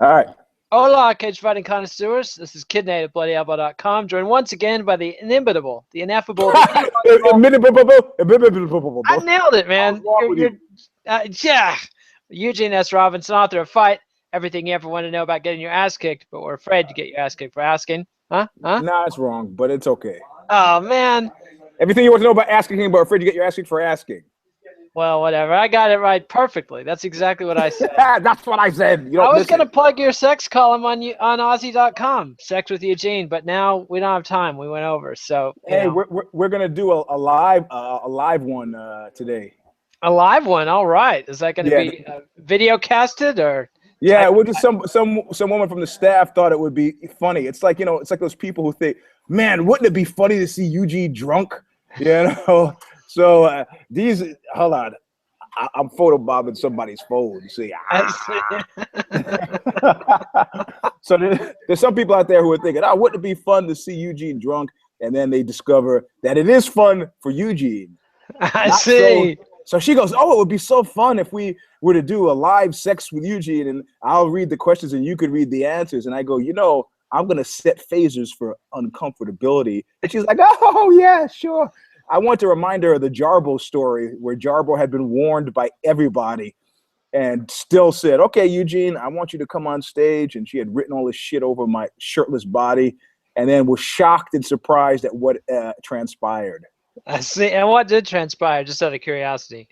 All right. Hola, cage fighting connoisseurs. This is KidNate at BloodyElbow.com, joined once again by the inimitable, the ineffable, the I nailed it, man. Yeah. Eugene S. Robinson, author of Fight, Everything You Ever Want to Know About Getting Your Ass Kicked, but we're afraid to get your ass kicked for asking. Huh? Nah, it's wrong, but it's okay. Oh, man. Everything you want to know about asking, but afraid to get your ass kicked for asking. Well, whatever. I got it right perfectly. That's exactly what I said. That's what I said. I was going to plug your sex column on Aussie.com, Sex with Eugene, but now we don't have time. We went over. So, hey, we're going to do a live one today. A live one. All right. Is that going to be video casted or? Yeah, we're just some woman from the staff thought it would be funny. It's like, it's like those people who think, man, wouldn't it be funny to see Eugene drunk? So hold on, I'm photobombing somebody's phone. You see, so there's some people out there who are thinking, oh, wouldn't it be fun to see Eugene drunk? And then they discover that it is fun for Eugene. I see. So she goes, oh, it would be so fun if we were to do a live sex with Eugene, and I'll read the questions and you could read the answers. And I go, I'm going to set phasers for uncomfortability. And she's like, oh, yeah, sure. I want to remind her of the Jarbo story where Jarbo had been warned by everybody and still said, okay, Eugene, I want you to come on stage. And she had written all this shit over my shirtless body and then was shocked and surprised at what transpired. I see. And what did transpire, just out of curiosity?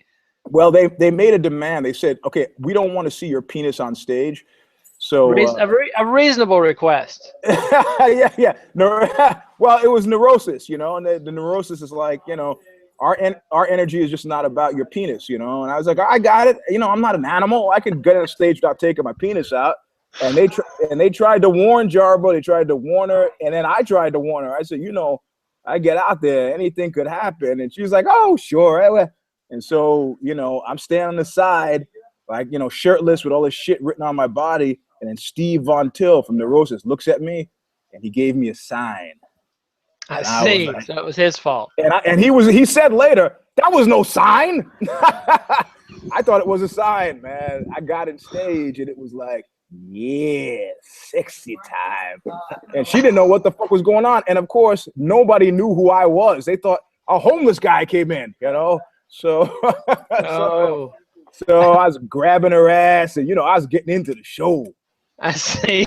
Well, they made a demand. They said, okay, we don't want to see your penis on stage. So a reasonable request. Yeah. Well, it was neurosis, and the neurosis is like, our energy is just not about your penis, And I was like, I got it. I'm not an animal. I could get on stage without taking my penis out. And they tried to warn Jarbo. They tried to warn her. And then I tried to warn her. I said, I get out there, anything could happen. And she was like, oh, sure. And so, I'm standing on the side, like, shirtless with all this shit written on my body. And then Steve Von Till from Neurosis looks at me and he gave me a sign. I see. So it was his fault. And he said later, that was no sign. I thought it was a sign, man. I got on stage and it was like, yeah, sexy time. And she didn't know what the fuck was going on. And of course, nobody knew who I was. They thought a homeless guy came in, So, so I was grabbing her ass and, I was getting into the show. I see.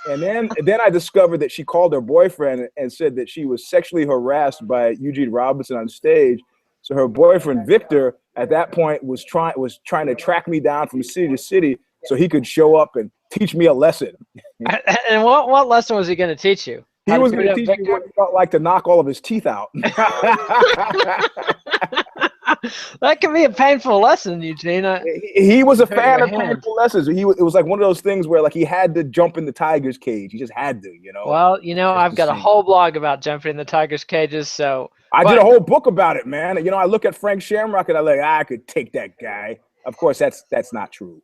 And then I discovered that she called her boyfriend and said that she was sexually harassed by Eugene Robinson on stage. So her boyfriend, Victor, at that point was trying to track me down from city to city so he could show up and teach me a lesson. And what lesson was he going to teach you? He was going to teach me what it felt like to knock all of his teeth out. That can be a painful lesson, Eugene. He was a fan of painful lessons. It was like one of those things where like he had to jump in the tiger's cage. He just had to, Well, I've got a whole blog about jumping in the tiger's cages. So I did a whole book about it, man. I look at Frank Shamrock and I'm like, I could take that guy. Of course, that's not true.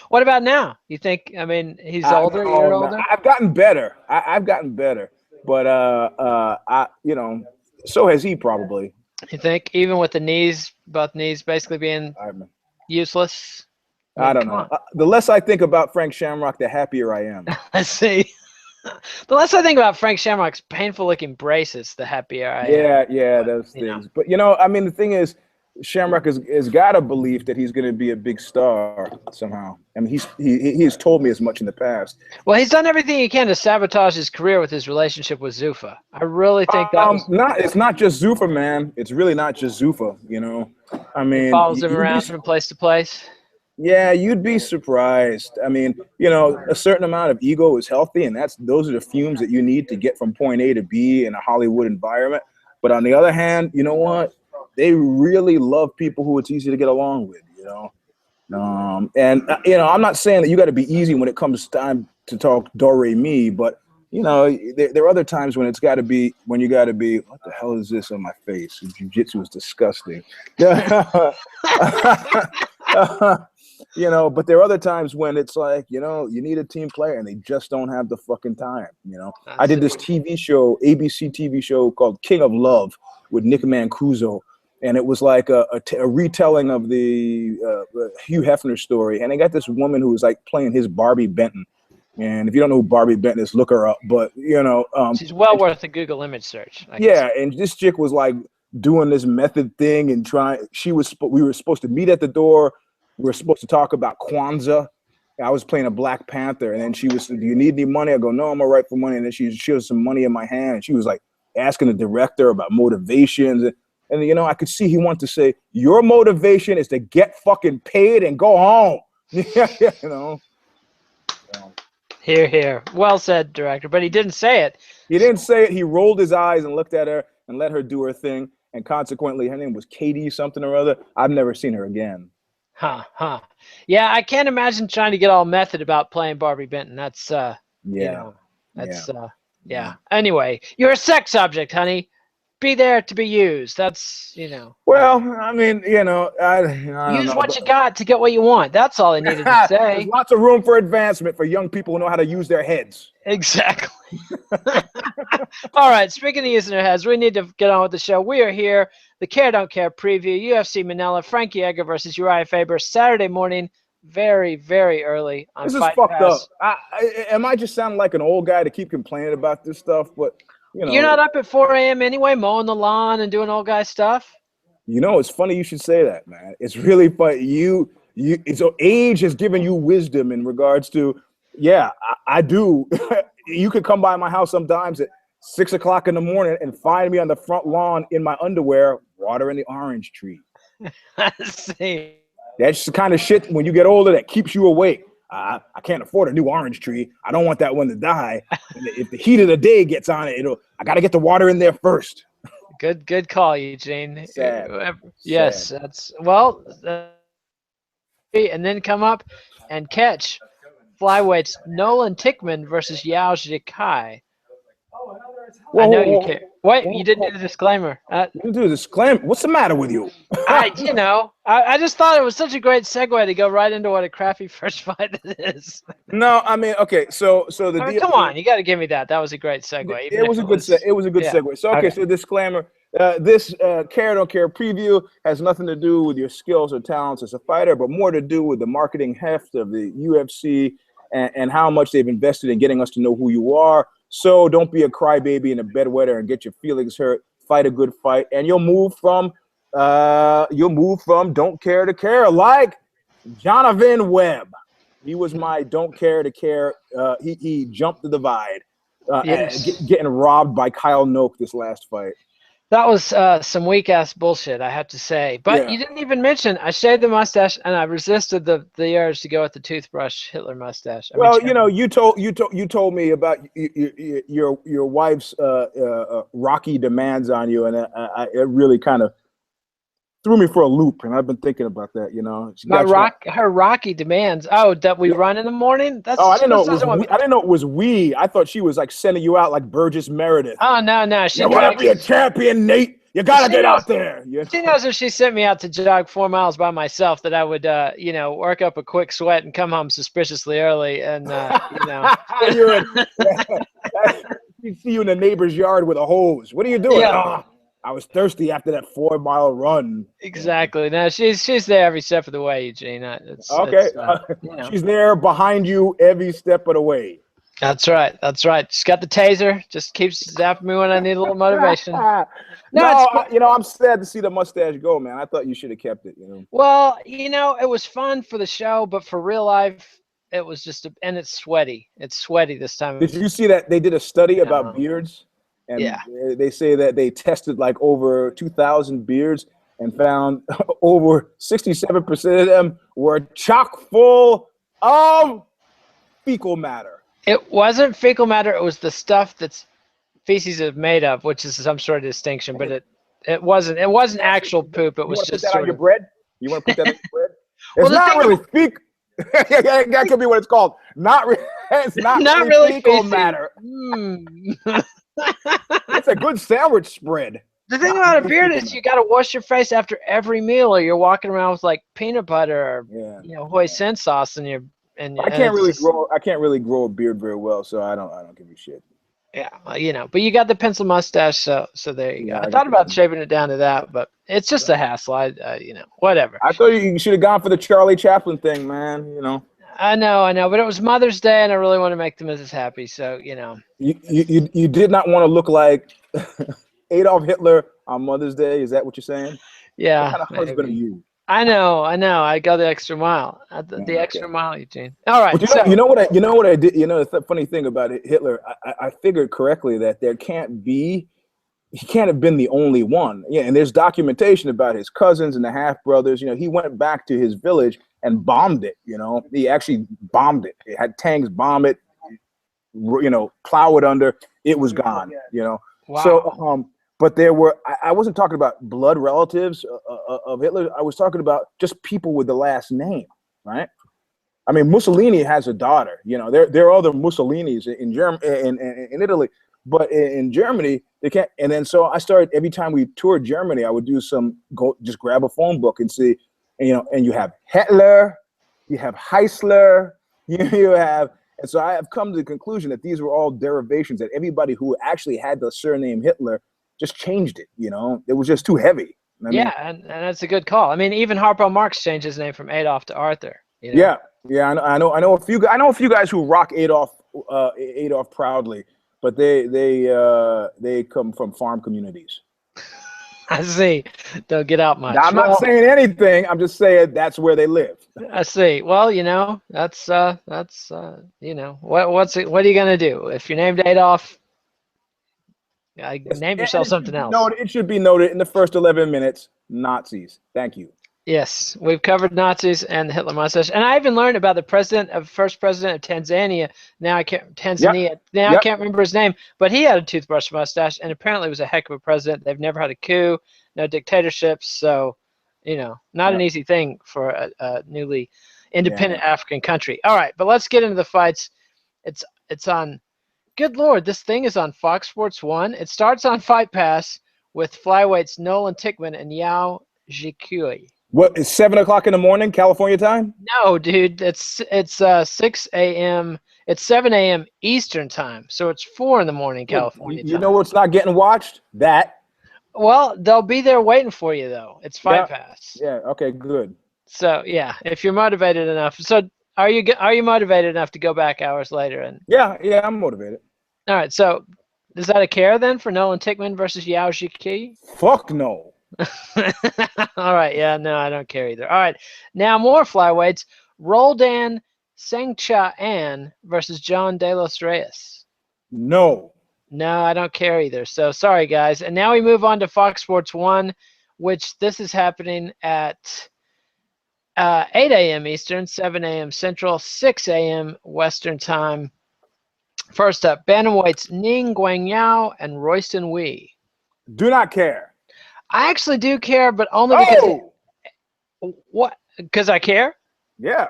What about now? You think? He's older. You're older. I've gotten better. I've gotten better, but so has he probably. You think, even with both knees basically being useless? I don't know. The less I think about Frank Shamrock, the happier I am. I see. The less I think about Frank Shamrock's painful-looking braces, the happier I am. Yeah, those things. But the thing is, Shamrock has got a belief that he's going to be a big star somehow. He's told me as much in the past. Well, he's done everything he can to sabotage his career with his relationship with Zuffa. I really think it's not just Zuffa, man. It's really not just Zuffa. He follows him around from place to place. Yeah, you'd be surprised. A certain amount of ego is healthy, and those are the fumes that you need to get from point A to B in a Hollywood environment. But on the other hand, you know what? They really love people who it's easy to get along with, I'm not saying that you got to be easy when it comes time to talk do-re-mi, but there are other times when you got to be, what the hell is this on my face? Jiu-jitsu is disgusting. But there are other times when it's like, you need a team player and they just don't have the fucking time, I did this TV show, ABC TV show called King of Love with Nick Mancuso. and it was like a retelling of the Hugh Hefner story. And they got this woman who was like playing his Barbie Benton. And if you don't know who Barbie Benton is, look her up. But she's well worth a Google image search. Yeah, and this chick was like doing this method thing and trying. We were supposed to meet at the door. We were supposed to talk about Kwanzaa. I was playing a Black Panther, and then she was, "Do you need any money?" I go, "No, I'm all right for money." And then she showed some money in my hand, and she was like asking the director about motivations. And I could see he wanted to say, "Your motivation is to get fucking paid and go home." Hear, hear. Well said, director. But he didn't say it. He didn't say it. He rolled his eyes and looked at her and let her do her thing. And consequently, her name was Katie something or other. I've never seen her again. Huh. Yeah, I can't imagine trying to get all method about playing Barbie Benton. That's yeah. Anyway, you're a sex object, honey. Be there to be used. That's Well, I mean, I don't use know, what you got to get what you want. That's all I needed to say. There's lots of room for advancement for young people who know how to use their heads. Exactly. All right. Speaking of using their heads, we need to get on with the show. We are here. The Care Don't Care preview. UFC Manila. Frankie Edgar versus Uriah Faber. Saturday morning. Very, very early on This is Fight fucked Pass. up. Am I just sounding like an old guy to keep complaining about this stuff? But you're not up at 4 a.m. anyway, mowing the lawn and doing old guy stuff. It's funny you should say that, man. It's really funny. So age has given you wisdom in regards to, I do. You could come by my house sometimes at 6 o'clock in the morning and find me on the front lawn in my underwear, watering the orange tree. I see. That's the kind of shit when you get older that keeps you awake. I can't afford a new orange tree. I don't want that one to die. And if the heat of the day gets on it, I got to get the water in there first. Good call, Eugene. Sad. Yes, Sad. that's and then come up and catch flyweights Nolan Tickman versus Yao Zhikai. I know you care. Wait, you didn't do the disclaimer. You didn't do the disclaimer. What's the matter with you? I just thought it was such a great segue to go right into what a crappy first fight it is. No, I mean, okay, so come on, you got to give me that. That was a great segue. It was a good segue. So okay, so disclaimer: this Care Don't Care preview has nothing to do with your skills or talents as a fighter, but more to do with the marketing heft of the UFC and how much they've invested in getting us to know who you are. So don't be a crybaby and a bedwetter and get your feelings hurt. Fight a good fight, and you'll move from don't care to care, like Jonathan Webb. He was my don't care to care. He jumped the divide, getting robbed by Kyle Noak this last fight. That was some weak ass bullshit, I have to say. But you didn't even mention I shaved the mustache and I resisted the urge to go with the toothbrush Hitler mustache. You told me about your wife's rocky demands on you, and it really kind of threw me for a loop, and I've been thinking about that. Her rocky demands. Oh, that we run in the morning. I didn't know it was. I didn't know it was we. I thought she was like sending you out like Burgess Meredith. Oh no, You want to be a champion, Nate? You gotta get out there. She knows if she sent me out to jog 4 miles by myself that I would, work up a quick sweat and come home suspiciously early, and You see you in the neighbor's yard with a hose. What are you doing? Yeah. I was thirsty after that 4 mile run. Exactly. No, she's there every step of the way, Eugene. She's there behind you every step of the way. That's right. She's got the taser. Just keeps zapping me when I need a little motivation. I'm sad to see the mustache go, man. I thought you should have kept it. Well, it was fun for the show, but for real life, it was just and it's sweaty. It's sweaty this time. Did you see that they did a study about beards? And they say that they tested like over 2,000 beards and found over 67% of them were chock full of fecal matter. It wasn't fecal matter. It was the stuff that's feces is made of, which is some sort of distinction. But it wasn't actual poop. It was just put that on your bread. You want to put that on your bread? It's not really fecal. That could be what it's called. It's not really fecal matter. It's a good sandwich spread. The thing about a beard is you got to wash your face after every meal, or you're walking around with like peanut butter or hoisin sauce in your. I can't really grow a beard very well, so I don't give a shit. Yeah, but you got the pencil mustache, so there you go. Yeah, I I thought got about the. shaving it down to that, but it's just a hassle. Whatever. I thought you should have gone for the Charlie Chaplin thing, man. I know, but it was Mother's Day, and I really want to make the missus happy, so You did not want to look like Adolf Hitler on Mother's Day. Is that what you're saying? What yeah, kind of husband are maybe. you? I know. I go the extra mile. Yeah, The okay. extra mile, Eugene. All But right, so what I did. The funny thing about Hitler, I figured correctly that he can't have been the only one. Yeah, and there's documentation about his cousins and the half brothers. He went back to his village and bombed it. He actually bombed it. It had tanks bomb it. Plow it under. It was gone. So, wow. but there were. I wasn't talking about blood relatives of Hitler. I was talking about just people with the last name, right? I mean, Mussolini has a daughter. There are other Mussolinis in in Italy, but in Germany they can't. And then so I started every time we toured Germany, I would just grab a phone book and see, and you have Hitler, you have Heisler, you have, and so I have come to the conclusion that these were all derivations. That everybody who actually had the surname Hitler just changed it. It was just too heavy. I mean, Yeah, and that's a good call. I mean, even Harpo Marx changed his name from Adolf to Arthur. Yeah, yeah, I know a few. I know a few guys who rock Adolf proudly, but they come from farm communities. I see. Don't get out Now, much. I'm not Well, saying anything. I'm just saying that's where they live. I see. Well, what are you gonna do if you're named Adolf? Name yourself something else. It should be noted in the first 11 minutes. Nazis. Thank you. Yes, we've covered Nazis and the Hitler mustache, and I even learned about the first president of Tanzania. Now I can't Yep. Tanzania. Now I Yep. can't remember his name, but he had a toothbrush mustache, and apparently was a heck of a president. They've never had a coup, no dictatorships, so not an Yep. easy thing for a newly Yeah. independent African country. All right, but let's get into the fights. It's on. Good Lord, this thing is on Fox Sports 1. It starts on Fight Pass with flyweights Nolan Tickman and Yao Zhikui. What is 7 o'clock in the morning, California time? No, dude, it's 6 a.m. It's 7 a.m. Eastern time, so it's 4 in the morning California You time. know what's not getting watched? That. Well, they'll be there waiting for you though. It's Fight Yeah. Pass. Yeah. Okay. Good. So yeah, if you're motivated enough. So are you motivated enough to go back hours later? And Yeah. Yeah. I'm motivated. all right, so is that a care then for Nolan Tickman versus Yao Zhikui? Fuck no. All right, yeah, no, I don't care either. All right, now more flyweights. Roldan Sengcha-An versus John De Los Reyes. No. No, I don't care either. So sorry, guys. And now we move on to Fox Sports 1, which this is happening at 8 a.m. Eastern, 7 a.m. Central, 6 a.m. Western Time. First up, bantamweights Ning Guangyao and Royston Wee. Do not care. I actually do care, but only because what? Because I care. Yeah.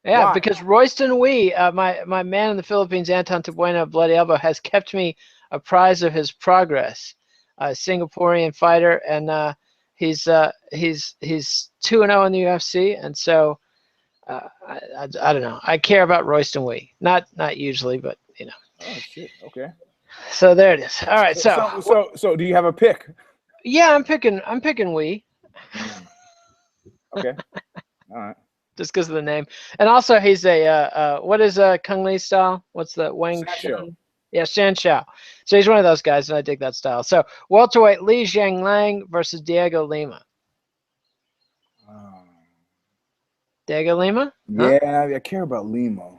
Yeah, Why? because Royston Wee, my man in the Philippines, Anton Tabueno, Bloody Elbow, has kept me apprised of his progress. Singaporean fighter, and he's 2-0 in the UFC, and so I don't know. I care about Royston Wee, not usually, but Oh shit. Okay. So there it is. All right, So do you have a pick? yeah, I'm picking Wee. Okay. All right. Just because of the name, and also he's a what is Kung Lee style? What's the Wang Shan? Yeah, Shan Shao. So he's one of those guys, and I dig that style. So welterweight Li Jianglang versus Diego Lima. Diego Lima? Huh? Yeah, I care about Lima.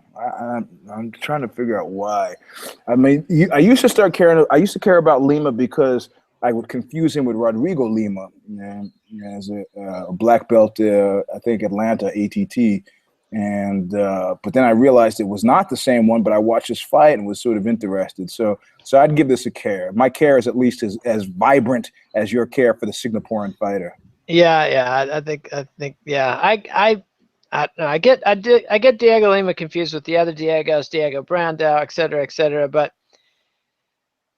I'm trying to figure out why. I mean, I used to start caring. I used to care about Lima because I would confuse him with Rodrigo Lima, as a black belt, I think Atlanta ATT, and but then I realized it was not the same one. But I watched this fight and was sort of interested. So I'd give this a care. My care is at least as vibrant as your care for the Singaporean fighter. Yeah. I think yeah. I get Diego Lima confused with the other Diegos, Diego Brandao, et cetera, but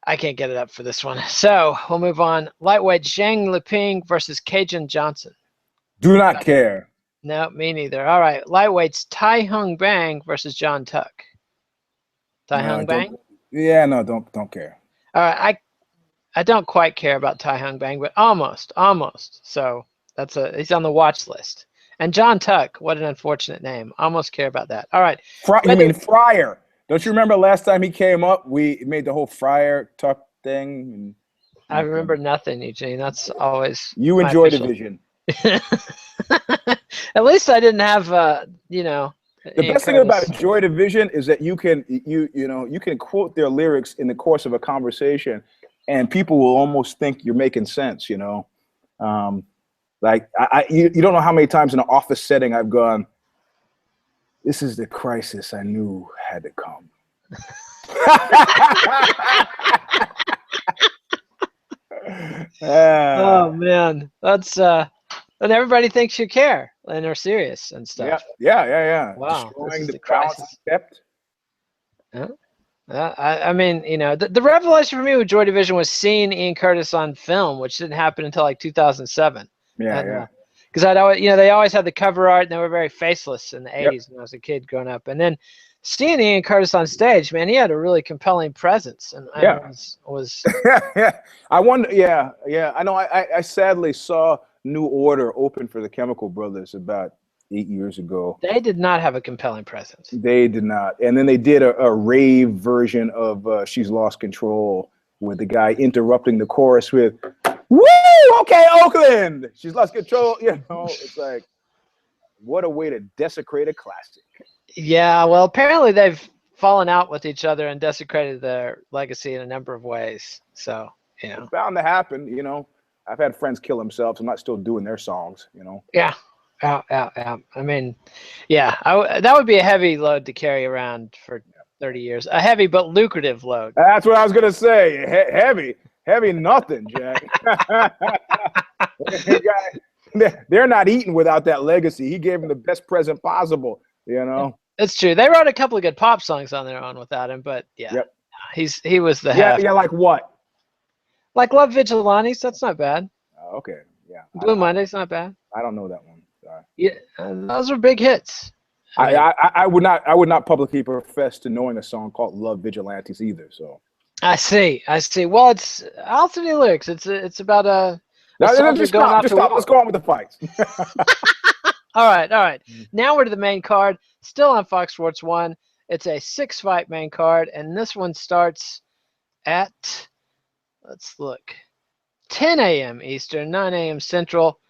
I can't get it up for this one. So we'll move on. Lightweight Zhang Liping versus Cajun Johnson. Do not care. No, me neither. All right. Lightweights Tai Hung Bang versus John Tuck. Tai Hung Bang? Yeah, no, don't care. All right, I don't quite care about Tai Hung Bang, but almost. So he's on the watch list. And John Tuck, what an unfortunate name. Almost care about that. All right. You mean Fryer? Don't you remember last time he came up? We made the whole Fryer Tuck thing. I remember nothing, Eugene. That's always you enjoy Division. At least I didn't have you know. The best thing about Joy Division is that you can quote their lyrics in the course of a conversation, and people will almost think you're making sense. You know, like you don't know how many times in an office setting I've gone, "This is the crisis I knew had to come." Oh man, that's and everybody thinks you care and are serious and stuff. Yeah. Wow, destroying the crisis. I mean, you know, the revelation for me with Joy Division was seeing Ian Curtis on film, which didn't happen until like 2007. Yeah. Because I'd always, you know, they always had the cover art and they were very faceless in the 80s when I was a kid growing up. And then seeing Ian Curtis on stage, man, he had a really compelling presence. And was I wonder. Yeah. I know. I sadly saw New Order open for the Chemical Brothers about 8 years ago. They did not have a compelling presence. They did not. And then they did a rave version of She's Lost Control with the guy interrupting the chorus with, "Woo! Okay, Oakland! She's lost control." You know, it's like, what a way to desecrate a classic. Yeah, well, apparently they've fallen out with each other and desecrated their legacy in a number of ways. So, you know. It's bound to happen, you know. I've had friends kill themselves. I'm not still doing their songs, you know. Yeah. I mean, yeah, that would be a heavy load to carry around for 30 years. A heavy but lucrative load. That's what I was going to say. Heavy nothing, Jack. They're not eating without that legacy. He gave them the best present possible, you know. It's true. They wrote a couple of good pop songs on their own without him, but yeah, he was the heft. Yeah, like what? Like Love Vigilantes. That's not bad. Okay, yeah. Blue Monday's not bad. I don't know that one. Sorry. Yeah, those were big hits. I would not publicly profess to knowing a song called Love Vigilantes either. So I see. Well, it's also the lyrics. It's about Let's go on with the fights. All right. Now we're to the main card. Still on Fox Sports 1. It's a 6-fight main card, and this one starts at, let's look, 10 a.m. Eastern, 9 a.m. Central,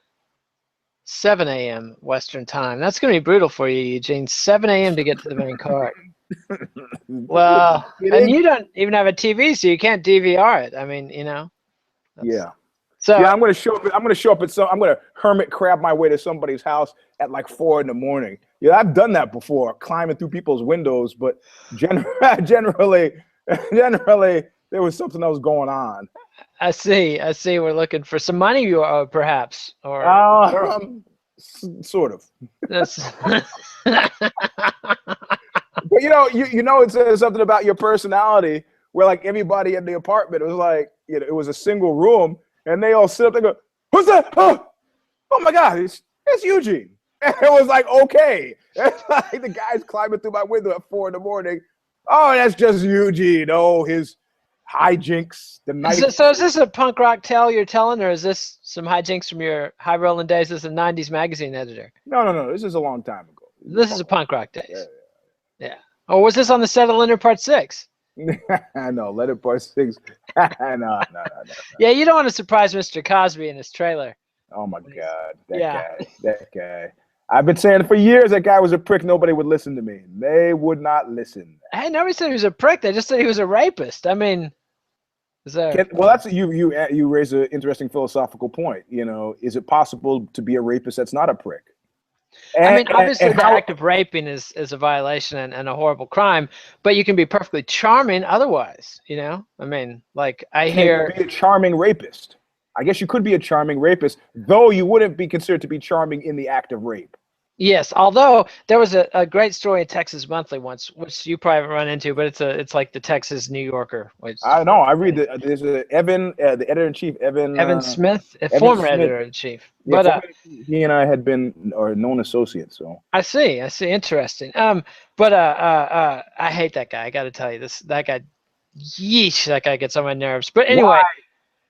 7 a.m. Western time. That's going to be brutal for you, Eugene. 7 a.m. to get to the main card. Well, and you don't even have a TV, so you can't DVR it. I mean, you know. Yeah. So I'm going to show up. I'm going to hermit crab my way to somebody's house at like 4 a.m. Yeah, I've done that before, climbing through people's windows. But generally, there was something else going on. I see. We're looking for some money, you perhaps, or sort of. That's But you know, it says something about your personality. Where like everybody in the apartment, it was like, you know, it was a single room, and they all sit up and go, "Who's that? Oh my God, it's Eugene." And it was like, okay, it's like the guy's climbing through my window at 4 a.m. Oh, that's just Eugene. Oh, his hijinks. So is this a punk rock tale you're telling, or is this some hijinks from your high rolling days as a '90s magazine editor? No. This is a long time ago. This is a punk rock days. Yeah. Or was this on the set of Leonard Part 6? No, Leonard Part 6. No. Yeah, you don't want to surprise Mr. Cosby in his trailer. Oh my God, that guy. I've been saying for years that guy was a prick. Nobody would listen to me. They would not listen. Hey, nobody said he was a prick. They just said he was a rapist. I mean, that's you raise an interesting philosophical point. You know, is it possible to be a rapist that's not a prick? I mean, obviously the act of raping is a violation and a horrible crime, but you can be perfectly charming otherwise, you know? I mean, like I hear... Be a charming rapist. I guess you could be a charming rapist, though you wouldn't be considered to be charming in the act of rape. Yes, although there was a great story in Texas Monthly once, which you probably haven't run into, but it's like the Texas New Yorker. I know. I read there's Evan, the editor-in-chief, Evan Smith, former editor-in-chief. Yeah, but he and I had been known associates. So I see. Interesting. But I hate that guy. I got to tell you, that guy Yeesh, that guy gets on my nerves. But anyway, Why?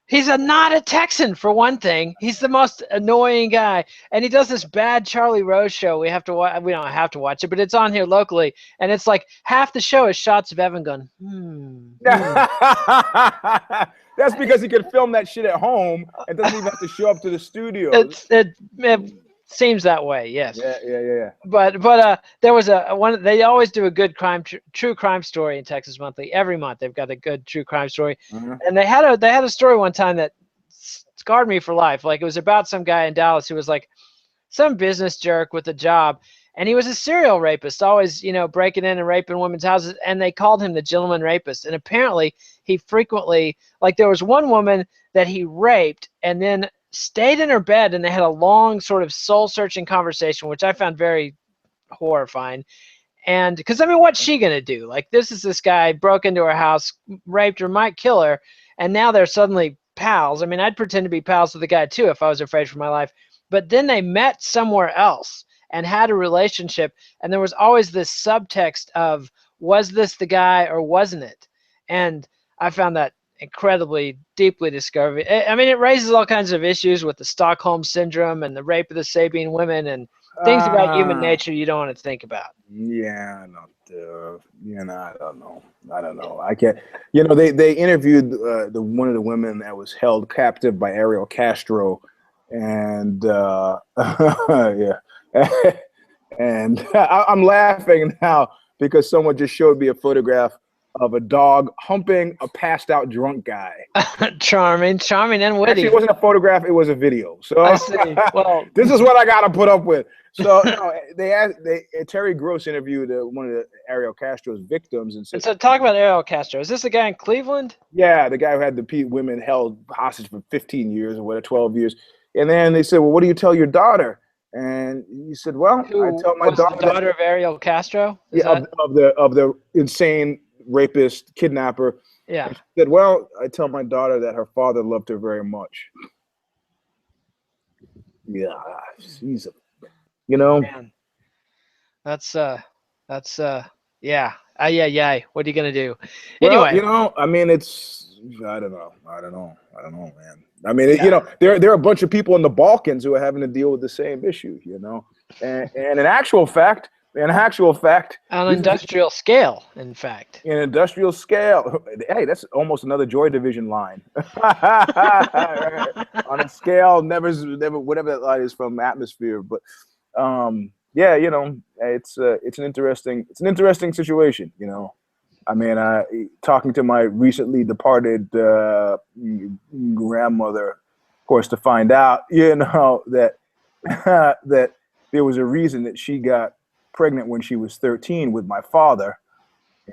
he's not a Texan for one thing. He's the most annoying guy, and he does this bad Charlie Rose show. We have to watch. We don't have to watch it, but it's on here locally, and it's like half the show is shots of Evan going, That's because he could film that shit at home and doesn't even have to show up to the studio. It seems that way, yes. Yeah. But there was one. They always do a good true crime story in Texas Monthly. Every month they've got a good true crime story, and they had a story one time that scarred me for life. Like, it was about some guy in Dallas who was like some business jerk with a job, and he was a serial rapist, always breaking in and raping women's houses, and they called him the gentleman rapist. And apparently he frequently, like, there was one woman that he raped and then stayed in her bed, and they had a long sort of soul-searching conversation, which I found very horrifying. And because, I mean, what's she gonna do? Like, this guy broke into her house, raped her, might kill her, and now they're suddenly pals. I mean, I'd pretend to be pals with the guy too if I was afraid for my life. But then they met somewhere else and had a relationship, and there was always this subtext of, was this the guy or wasn't it? And I found that incredibly, deeply disturbing. I mean, it raises all kinds of issues with the Stockholm syndrome and the rape of the Sabine women and things about human nature you don't want to think about. Yeah, I don't know. I can't. They interviewed one of the women that was held captive by Ariel Castro, and yeah, and I'm laughing now because someone just showed me a photograph of a dog humping a passed out drunk guy. Charming and witty. Actually, it wasn't a photograph; it was a video. So I see. Well, this is what I got to put up with. So Terry Gross interviewed one of the Ariel Castro's victims and said, so talk about Ariel Castro. Is this the guy in Cleveland? Yeah, the guy who had the women held hostage for 15 years or whatever, 12 years. And then they said, well, what do you tell your daughter? And he said, well, I tell my daughter. The daughter of Ariel Castro? Of the insane rapist, kidnapper. Yeah. And she said, well, I tell my daughter that her father loved her very much. Yeah, she's Man. That's yeah. Yeah. What are you gonna do? Well, anyway, I mean, I don't know, man. I mean, there are a bunch of people in the Balkans who are having to deal with the same issue, and in actual fact, on industrial scale, in fact. In industrial scale, hey, that's almost another Joy Division line. On a scale, never, whatever that line is from Atmosphere, but yeah, it's an interesting situation, I mean, talking to my recently departed grandmother, of course, to find out, that that there was a reason that she got pregnant when she was 13 with my father.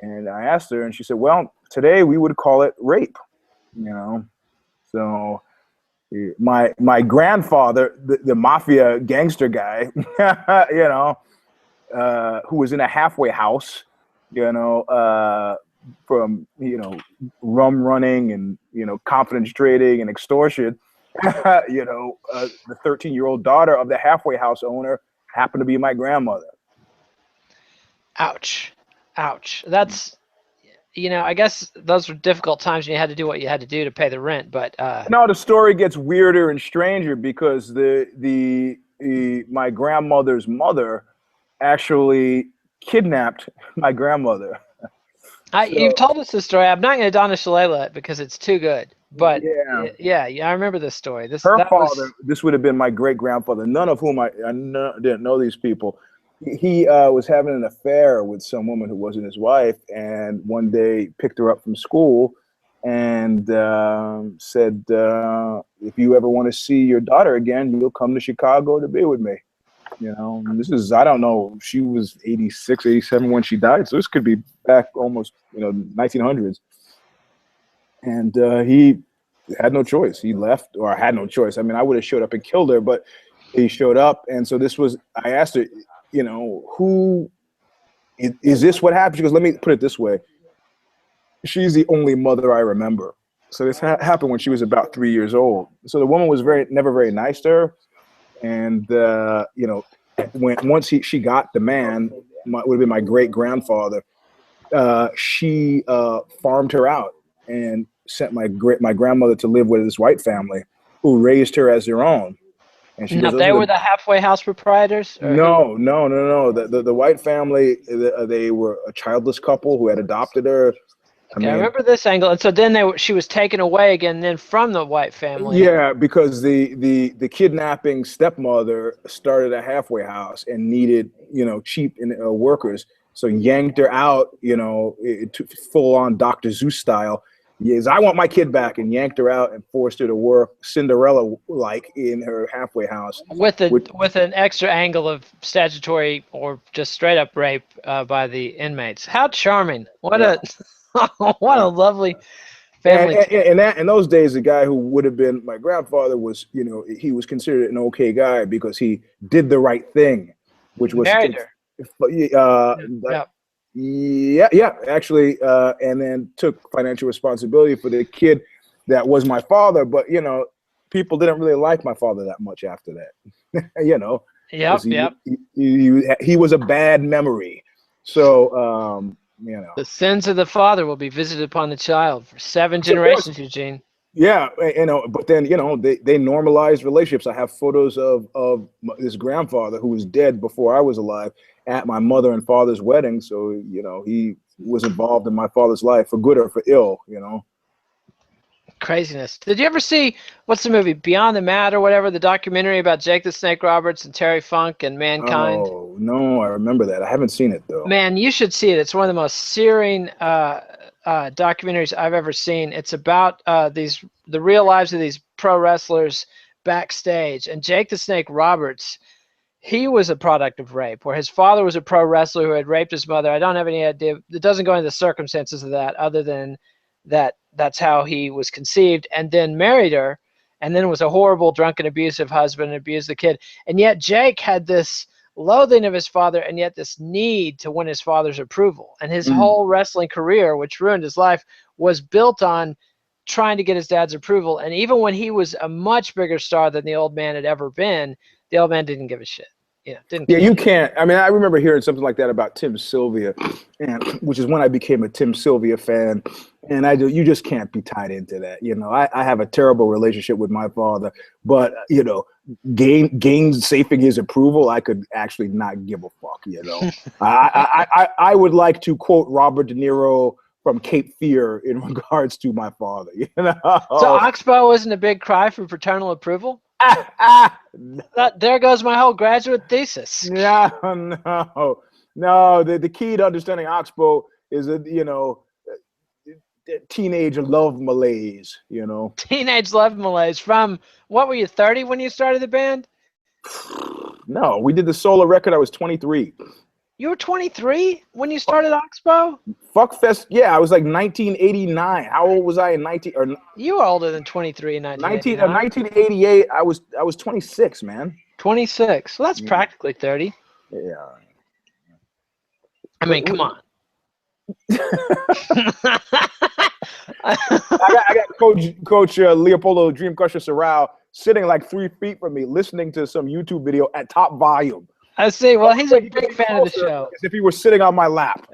And I asked her, and she said, well, today we would call it rape, So my grandfather, the mafia gangster guy, who was in a halfway house, from rum running and confidence trading and extortion, the 13-year-old daughter of the halfway house owner happened to be my grandmother. Ouch. That's I guess those were difficult times when you had to do what you had to do to pay the rent, but no, the story gets weirder and stranger because my grandmother's mother actually kidnapped my grandmother. You've told us this story. I'm not going to Donna Shalala it because it's too good. But yeah, I remember this story. This would have been my great grandfather, none of whom I didn't know these people. He was having an affair with some woman who wasn't his wife, and one day picked her up from school and said, if you ever want to see your daughter again, you'll come to Chicago to be with me. And this is, I don't know, she was 86, 87 when she died. So this could be back almost, 1900s. And he had no choice. He left, or had no choice. I mean, I would have showed up and killed her, but he showed up. And so I asked her, who is this? What happened? She goes, let me put it this way. She's the only mother I remember. So this happened when she was about 3 years old. So the woman was never very nice to her. And, once she got the man, would have been my great grandfather, she farmed her out and sent my grandmother to live with this white family who raised her as their own. And she No, goes, those they are were the the halfway house proprietors, or who? no. The white family, they were a childless couple who had adopted her. I Okay, I mean, remember this angle. And so then she was taken away again, then from the white family. yeah, because the kidnapping stepmother started a halfway house and needed, cheap workers. So yanked her out, full on Dr. Zeus style. Yes, I want my kid back, and yanked her out and forced her to work Cinderella like in her halfway house. With an extra angle of statutory or just straight up rape by the inmates. How charming! What Yeah. what a lovely family. And in those days, the guy who would have been my grandfather was, he was considered an okay guy because he did the right thing, which was Married her. Yeah, actually, and then took financial responsibility for the kid that was my father. But people didn't really like my father that much after that. Yep. He was a bad memory. So the sins of the father will be visited upon the child for 7 generations, Eugene. Yeah, but then they normalized relationships. I have photos of this grandfather who was dead before I was alive at my mother and father's wedding. So he was involved in my father's life for good or for ill. Craziness. Did you ever see, what's the movie, Beyond the Mat or whatever, the documentary about Jake the Snake Roberts and Terry Funk and Mankind? Oh no, I remember that. I haven't seen it though. Man, you should see it. It's one of the most searing documentaries I've ever seen. It's about the real lives of these pro wrestlers backstage. And Jake the Snake Roberts, he was a product of rape, where his father was a pro wrestler who had raped his mother. I don't have any idea. It doesn't go into the circumstances of that, other than that's how he was conceived, and then married her, and then was a horrible, drunken, abusive husband and abused the kid. And yet Jake had this loathing of his father, and yet this need to win his father's approval. And his whole wrestling career, which ruined his life, was built on trying to get his dad's approval. And even when he was a much bigger star than the old man had ever been, the old man didn't give a shit. Didn't care. You can't. I mean, I remember hearing something like that about Tim Sylvia, and which is when I became a Tim Sylvia fan. And you just can't be tied into that. I have a terrible relationship with my father, but gainsafing his approval, I could actually not give a fuck. I would like to quote Robert De Niro from Cape Fear in regards to my father. So Oxbow wasn't a big cry for paternal approval? There goes my whole graduate thesis. No. The key to understanding Oxbow is teenage love malaise. Teenage love malaise. From what were you, 30 when you started the band? No, we did the solo record. I was 23. You were 23 when you started Oxbow? Fuckfest. Yeah, I was like 1989. How old was I in 19? Or you were older than 23 in 1988. I was 26, man. 26. Well, that's practically 30. Yeah. I mean, come on. I got Coach Leopoldo Dream Crusher Sorrell sitting like 3 feet from me, listening to some YouTube video at top volume. I see. Well, he's a big fan of the show. As if he were sitting on my lap.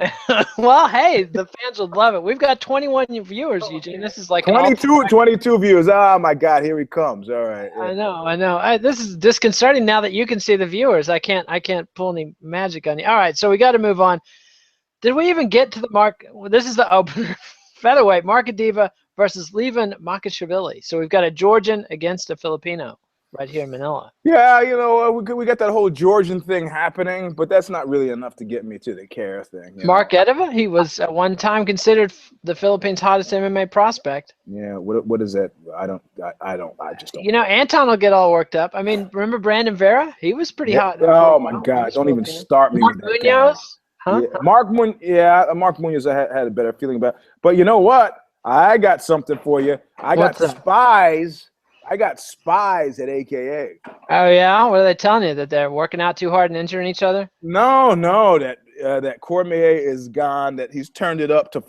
Well, hey, the fans would love it. We've got 21 viewers, Eugene. This is like 22 views. Oh my God, here he comes. All right. I know. This is disconcerting now that you can see the viewers. I can't pull any magic on you. All right, so we got to move on. Did we even get to the mark? Well, this is the opener. Featherweight, Markadiva versus Levin Makashvili. So we've got a Georgian against a Filipino right here in Manila. Yeah, we got that whole Georgian thing happening, but that's not really enough to get me to the care thing. Markadiva, he was at one time considered the Philippines' hottest MMA prospect. Yeah, what is that? I just don't. Anton will get all worked up. I mean, remember Brandon Vera? He was pretty hot. Oh my God! Don't even start me with that. Munoz? Huh? Yeah, Mark Munoz, I had a better feeling about. But you know what? I got something for you. I got spies at AKA. Oh yeah? What are they telling you? That they're working out too hard and injuring each other? No, that Cormier is gone. That he's turned it up to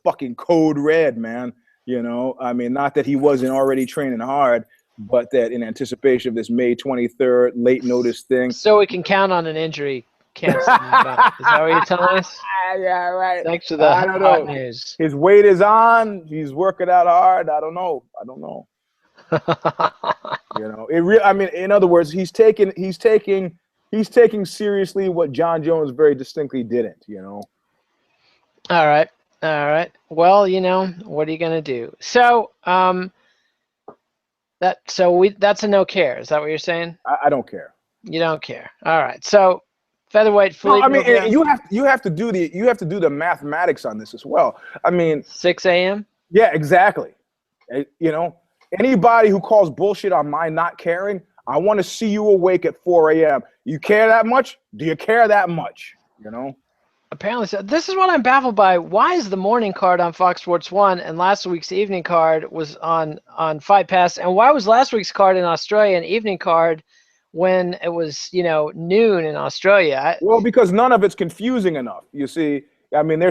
fucking code red, man. I mean, not that he wasn't already training hard, but that in anticipation of this May 23rd late notice thing. So we can count on an injury canceling that bout. Is that what you're telling us? Yeah, right. Thanks for the I don't hot know. news. His weight is on. He's working out hard. I don't know. You know, I mean, in other words, he's taking seriously what John Jones very distinctly didn't. You know. All right. Well, you know, what are you gonna do? So, that's a no care. Is that what you're saying? I don't care. You don't care. All right. So, featherweight No, Philippe I mean, Nogueira, you have to do the mathematics on this as well. I mean, 6 a.m. yeah, exactly. You know, anybody who calls bullshit on my not caring, I want to see you awake at 4 a.m. You care that much? Do you care that much? You know. Apparently, so this is what I'm baffled by. Why is the morning card on Fox Sports 1 and last week's evening card was on Fight Pass? And why was last week's card in Australia an evening card when it was, you know, noon in Australia? Well, because none of it's confusing enough. You see, I mean,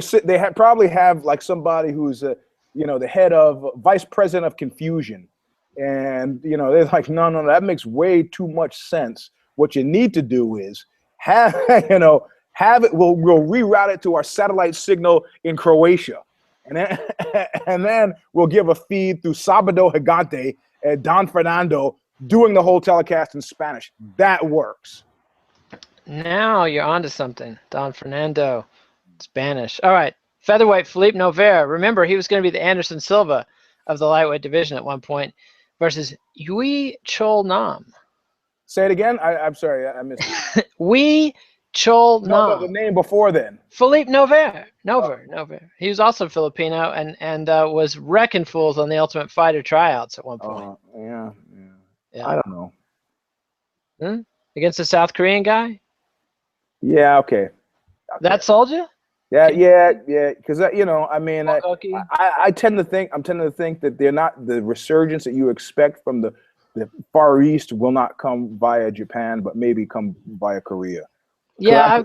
probably have like somebody who's you know, the head of vice president of confusion, and you know, they're like, no, that makes way too much sense. What you need to do is have have it. We'll reroute it to our satellite signal in Croatia, and then we'll give a feed through Sabado Gigante and Don Fernando doing the whole telecast in Spanish. That works. Now you're onto something. Don Fernando, Spanish. All right. Featherweight Philippe Nogueira. Remember, he was going to be the Anderson Silva of the lightweight division at one point versus Yui Chol Nam. Say it again. I'm sorry. I missed it. Yui Chol Nam. No, the name before then. Philippe Nogueira. He was also Filipino and was wrecking fools on the Ultimate Fighter tryouts at one point. Yeah. I don't know. Against the South Korean guy? Yeah. Okay. That sold you? Yeah. Because you know, I mean, I tend to think that they're not the resurgence that you expect from the Far East will not come via Japan, but maybe come via Korea. Yeah, I've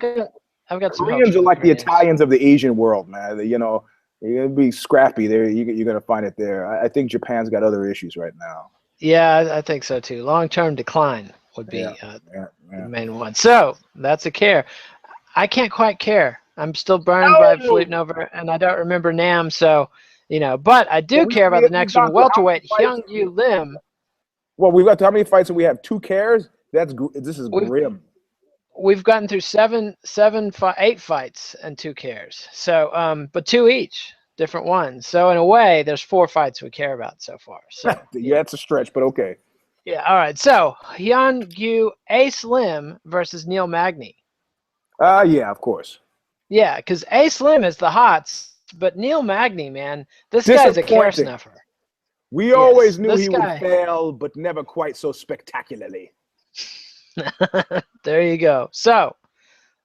got some. Koreans are like the Italians of the Asian world, man. You know, you're gonna be scrappy there. You're gonna find it there. I think Japan's got other issues right now. Yeah, I think so too. Long-term decline would be the main one. So that's a care. I can't quite care. I'm still burned by Philippe Nogueira, and I don't remember Nam. So, you know, but I do care about the next one. Welterweight Hyung-Yu Lim. Well, we've got how many fights, and we have 2 cares. This is grim. We've gotten through 8 fights and 2 cares. So, but 2 each, different ones. So in a way, there's 4 fights we care about so far. So yeah, it's a stretch, but okay. Yeah. All right. So Hyun-Gyu Ace Lim versus Neil Magny. Yeah, of course. Yeah, because Ace Lim is the hots, but Neil Magny, man, this guy's a care snuffer. We always knew he would fail, but never quite so spectacularly. There you go. So,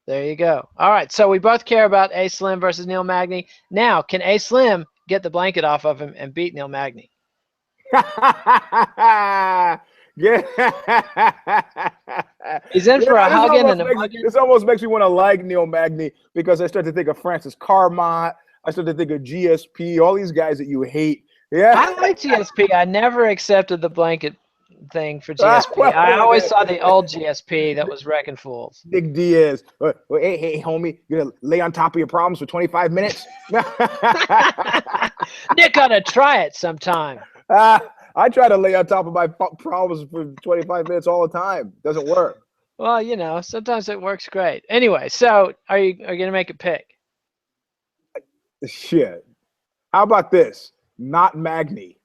there you go. All right. So we both care about Ace Lim versus Neil Magny. Now, can Ace Lim get the blanket off of him and beat Neil Magny? Yeah. He's in for a hugging and a mugging. This almost makes me want to like Neil Magny because I start to think of Francis Carmont. I start to think of GSP, all these guys that you hate. Yeah. I like GSP. I never accepted the blanket thing for GSP. I always saw the old GSP that was wrecking fools. Nick Diaz. Hey, homie, you gonna lay on top of your problems for 25 minutes? Nick ought to try it sometime. I try to lay on top of my problems for 25 minutes all the time. Doesn't work. Well, you know, sometimes it works great. Anyway, so are you gonna make a pick? Shit. How about this? Not Magny.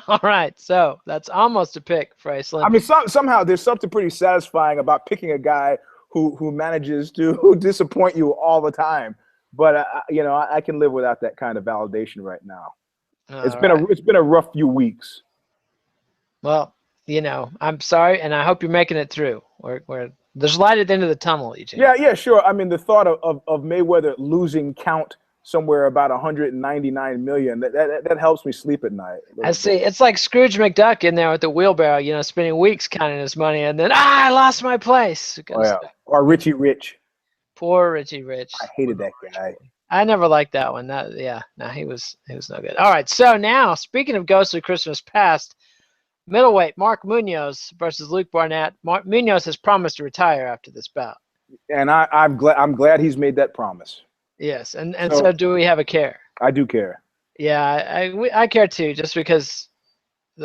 All right, so that's almost a pick for Ace Lim. I mean, somehow there's something pretty satisfying about picking a guy who manages to disappoint you all the time. But you know, I can live without that kind of validation right now. It's been a rough few weeks. Well, you know, I'm sorry, and I hope you're making it through. Where there's light at the end of the tunnel, EJ. Yeah, sure. I mean, the thought of Mayweather losing count somewhere about 199 million that helps me sleep at night. I see. It's like Scrooge McDuck in there with the wheelbarrow, you know, spending weeks counting his money, and then I lost my place. Or Richie Rich. Poor Richie Rich. I hated that guy. I never liked that one. He was no good. All right, so now speaking of ghostly Christmas past, middleweight Mark Munoz versus Luke Barnett. Munoz has promised to retire after this bout. And I'm glad he's made that promise. Yes, and so do we have a care? I do care. Yeah, I care too, just because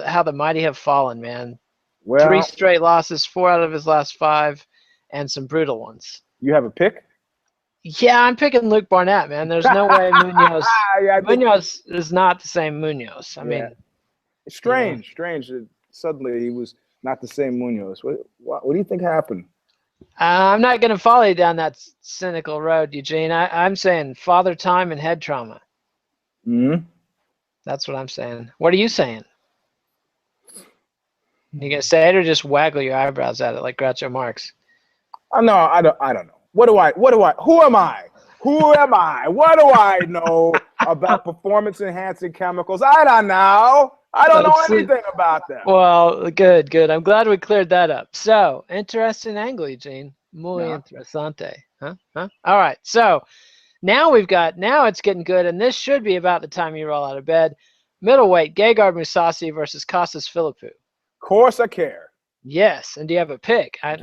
how the mighty have fallen, man. Well, 3 straight losses, 4 out of his last 5, and some brutal ones. You have a pick? Yeah, I'm picking Luke Barnett, man. There's no way Munoz. Munoz is not the same Munoz. I mean, it's strange. Strange that suddenly he was not the same Munoz. What do you think happened? I'm not going to follow you down that cynical road, Eugene. I'm saying father time and head trauma. Mm-hmm. That's what I'm saying. What are you saying? You gonna say it or just waggle your eyebrows at it like Groucho Marx? No, I don't know. Who am I? Who am I? What do I know about performance-enhancing chemicals? I don't know. I don't know anything about them. Well, good. I'm glad we cleared that up. So, interesting angle, Eugene. Muy interesante. Huh? All right. So, now it's getting good, and this should be about the time you roll out of bed. Middleweight, Gegard Mousasi versus Costas Philippou. Of course I care. Yes. And do you have a pick? I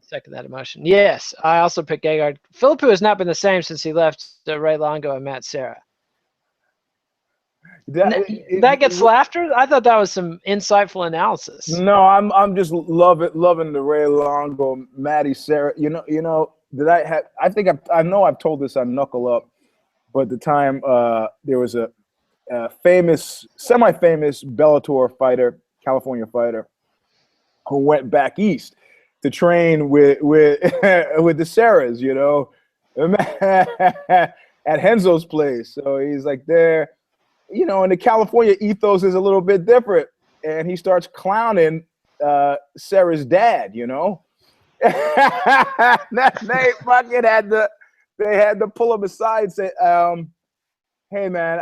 second that emotion. Yes. I also picked Gegard. Philippou has not been the same since he left Ray Longo and Matt Serra. That gets laughter? I thought that was some insightful analysis. No, I'm just loving the Ray Longo, Matty Serra. I know I've told this on Knuckle Up, but the time there was a semi-famous Bellator fighter, California fighter, who went back east to train with the Serras, at Henzo's place. So he's like there, and the California ethos is a little bit different. And he starts clowning Serra's dad, They fucking had to pull him aside and say, hey man,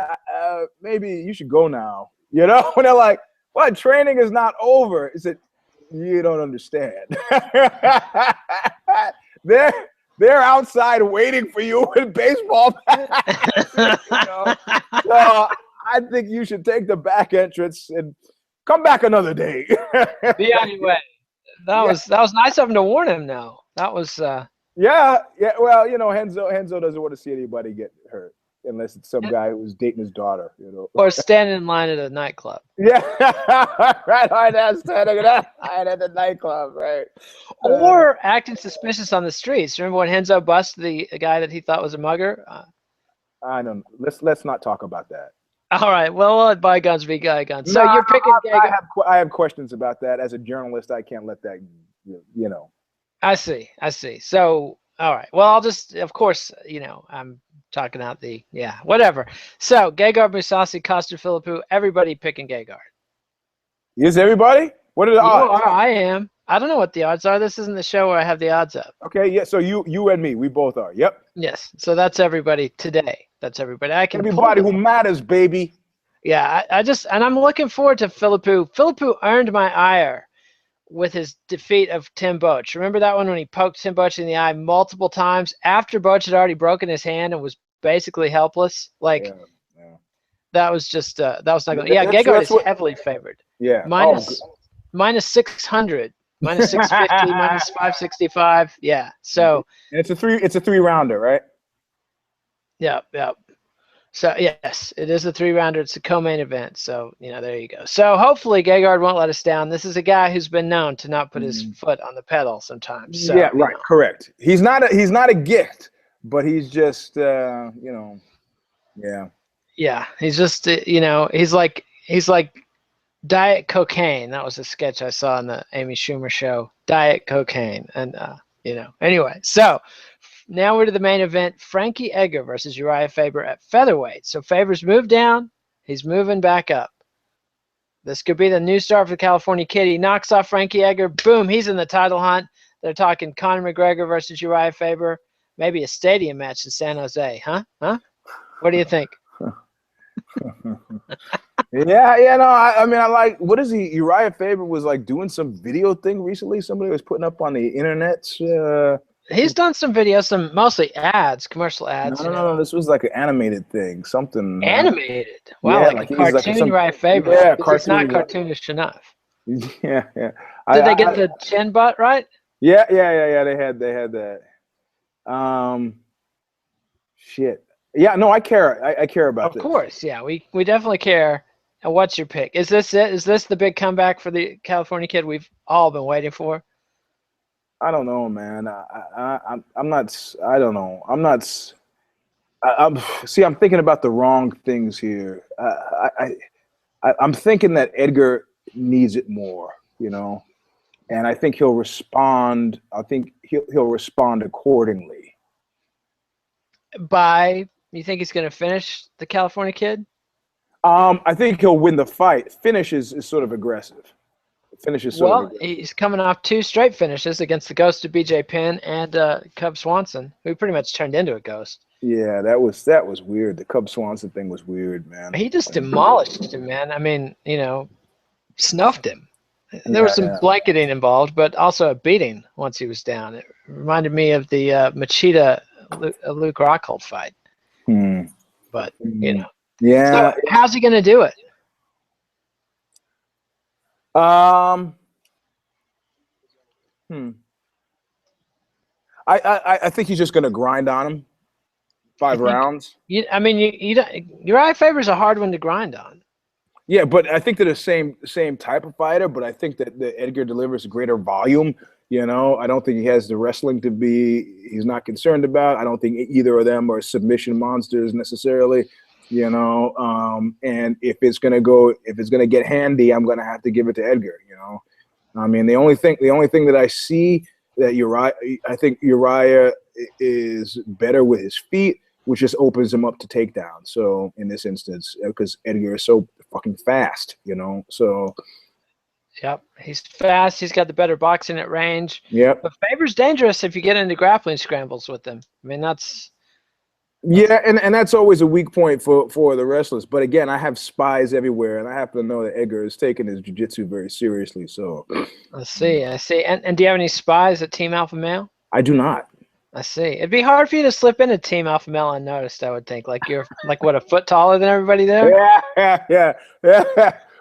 maybe you should go now. And they're like, what? Training is not over. He said, you don't understand. They're outside waiting for you with baseball bats. So I think you should take the back entrance and come back another day. Be on your way. That was nice of him to warn him. Now that was. Yeah. Well, Henzo doesn't want to see anybody get hurt unless it's some guy who was dating his daughter, or standing in line at a nightclub. Yeah, right. Standing at the nightclub, right? Or acting suspicious on the streets. Remember when Henzo busted the guy that he thought was a mugger? I don't. Let's not talk about that. All right. Well, we'll let bygones be bygones. So you're picking. I have questions about that. As a journalist, I can't let that. I see. So, all right. Well, I'll just, of course, I'm talking out whatever. So, Gegard Mousasi, Costas Philippou, everybody picking Gegard. Is everybody? What are the odds? I am. I don't know what the odds are. This isn't the show where I have the odds up. Okay, yeah. So you and me, we both are. Yep. Yes. So that's everybody today. That's everybody. Everybody who matters, baby. Yeah. I'm looking forward to Philippou. Philippou earned my ire with his defeat of Tim Boetsch. Remember that one when he poked Tim Boetsch in the eye multiple times after Boetsch had already broken his hand and was basically helpless? That was just that was not good. Yeah, Gegard is heavily favored. Yeah. Minus 600, minus 650, minus 565. Yeah. So and it's a three rounder, right? Yeah. So yes, it is a 3-rounder. It's a co-main event. So there you go. So hopefully Gegard won't let us down. This is a guy who's been known to not put his foot on the pedal sometimes. So, yeah, right. Correct. He's not a gift, but he's just Yeah. Yeah, he's just he's like diet cocaine. That was a sketch I saw on the Amy Schumer show. Diet cocaine, and Anyway, so. Now we're to the main event, Frankie Edgar versus Uriah Faber at featherweight. So Faber's moved down. He's moving back up. This could be the new star for the California Kid. He knocks off Frankie Edgar. Boom, he's in the title hunt. They're talking Conor McGregor versus Uriah Faber. Maybe a stadium match in San Jose, huh? What do you think? I like, what is he? Uriah Faber was like doing some video thing recently. Somebody was putting up on the internet. He's done some videos, some mostly ads, commercial ads. No. This was like an animated thing, something. Animated? Wow, like a cartoon Uriah Faber. Yeah, it's not cartoonish enough. Yeah. Did they get the chin butt right? Yeah. They had that. Shit. Yeah, no, I care. I care about Of this. course, yeah, we definitely care. And what's your pick? Is this it? Is this the big comeback for the California kid we've all been waiting for? I don't know, man. I'm not. I don't know. I'm not. I'm see. I'm thinking about the wrong things here. I'm thinking that Edgar needs it more, and I think he'll respond. I think he'll respond accordingly. You think he's going to finish the California kid? I think he'll win the fight. Finish is sort of aggressive. Finish is sort of Well, aggressive. he's coming off 2 straight finishes against the ghost of BJ Penn and Cub Swanson, who pretty much turned into a ghost. Yeah, that was weird. The Cub Swanson thing was weird, man. He just demolished him, man. I mean, snuffed him. There was some blanketing involved, but also a beating once he was down. It reminded me of the Machida Luke Rockhold fight. But, Yeah. So how's he going to do it? I think he's just going to grind on him. 5 rounds. Uriah Faber's a hard one to grind on. Yeah, but I think they're the same type of fighter, but I think that Edgar delivers greater volume. I don't think he has the wrestling he's not concerned about. I don't think either of them are submission monsters necessarily. And if it's gonna get handy, I'm gonna have to give it to Edgar. I mean, the only thing that I see that I think Uriah is better with his feet, which just opens him up to takedown. So in this instance, because Edgar is so fucking fast, so. Yep, he's fast. He's got the better boxing at range. Yep. But Faber's dangerous if you get into grappling scrambles with him. I mean, that's yeah, and that's always a weak point for the wrestlers. But again, I have spies everywhere, and I happen to know that Edgar is taking his jiu-jitsu very seriously. So I see. And do you have any spies at Team Alpha Male? I do not. I see. It'd be hard for you to slip into Team Alpha Male unnoticed, I would think. Like you're a foot taller than everybody there? Yeah.